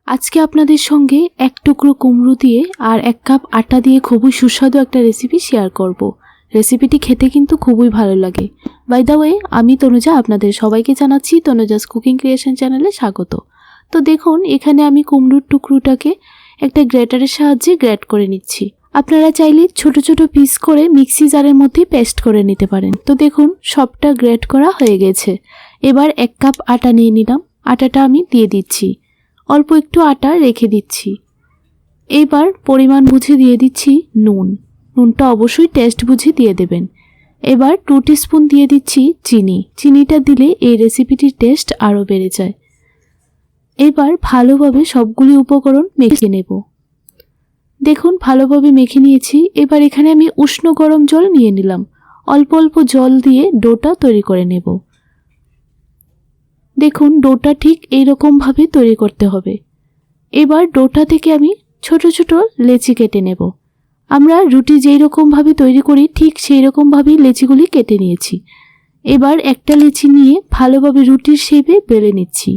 আজকে আপনাদের সঙ্গে এক টুকরো কুমড়ো দিয়ে আর 1 কাপ আটা দিয়ে খুবই সুস্বাদু একটা রেসিপি শেয়ার করব। রেসিপিটি খেতে কিন্তু খুবই ভালো লাগে। বাই দ্য ওয়ে, আমি তনুজা, আপনাদের সবাইকে জানাচ্ছি তনুজাস কুকিং ক্রিয়েশন চ্যানেলে স্বাগত। তো দেখুন, এখানে আমি কুমড়োর টুকরোটাকে একটা গ্রেটারের সাহায্যে গ্রেট করে নিচ্ছি। আপনারা চাইলে ছোট ছোট পিস করে মিক্সি জারের মধ্যে পেস্ট করে নিতে পারেন। তো দেখুন, সবটা গ্রেট করা হয়ে গেছে। এবার 1 কাপ আটা নিয়ে নিলাম। আটাটা আমি দিয়ে দিচ্ছি। অল্প একটু আটা রেখে দিচ্ছি। এবার পরিমাণ বুঝে দিয়ে দিচ্ছি নুন। নুনটা অবশ্যই টেস্ট বুঝে দিয়ে দেবেন। এবার 2 টিস্পুন দিয়ে দিচ্ছি চিনি। চিনিটা দিলে এই রেসিপিটির টেস্ট আরও বেড়ে যায়। এবার ভালোভাবে সবগুলি উপকরণ মেখে নেব। দেখুন, ভালোভাবে মেখে নিয়েছি। এবার এখানে আমি উষ্ণ গরম জল নিয়ে নিলাম। অল্প অল্প জল দিয়ে ডোটা তৈরি করে নেব। দেখুন, ডোটা ঠিক এইরকমভাবে তৈরি করতে হবে। এবার ডোটা থেকে আমি ছোট ছোট লেচি কেটে নেব। আমরা রুটি যেই রকমভাবে তৈরি করি ঠিক সেই রকমভাবেই লেচিগুলি কেটে নিয়েছি। এবার একটা লেচি নিয়ে ভালোভাবে রুটির শেপে বেলে নিচ্ছি।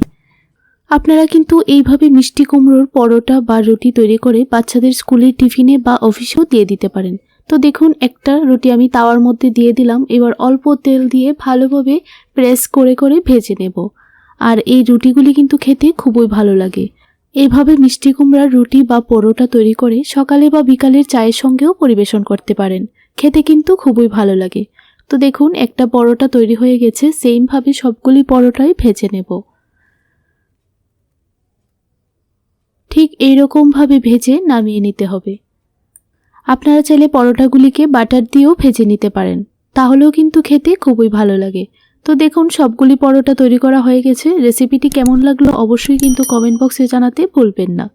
আপনারা কিন্তু এইভাবে মিষ্টি কুমড়োর পরোটা বা রুটি তৈরি করে বাচ্চাদের স্কুলের টিফিনে বা অফিসেও দিয়ে দিতে পারেন। তো দেখুন, একটা রুটি আমি তাওয়ার মধ্যে দিয়ে দিলাম। এবার অল্প তেল দিয়ে ভালোভাবে প্রেস করে করে ভেজে নেব। আর এই রুটিগুলি কিন্তু খেতে খুবই ভালো লাগে। এইভাবে মিষ্টি কুমড়ার রুটি বা পরোটা তৈরি করে সকালে বা বিকালের চায়ের সঙ্গেও পরিবেশন করতে পারেন। খেতে কিন্তু খুবই ভালো লাগে। তো দেখুন, একটা পরোটা তৈরি হয়ে গেছে। সেইমভাবে সবগুলি পরোটাই ভেজে নেব। ঠিক এইরকমভাবে ভেজে নামিয়ে নিতে হবে। আপনারা চাইলে পরোটাগুলিকে বাটার দিয়েও ভেজে নিতে পারেন, তাহলেও কিন্তু খেতে খুবই ভালো লাগে। তো দেখুন, সবগুলি পরোটা তৈরি করা হয়ে গেছে। রেসিপিটি কেমন লাগলো অবশ্যই কিন্তু কমেন্ট বক্সে জানাতে ভুলবেন না।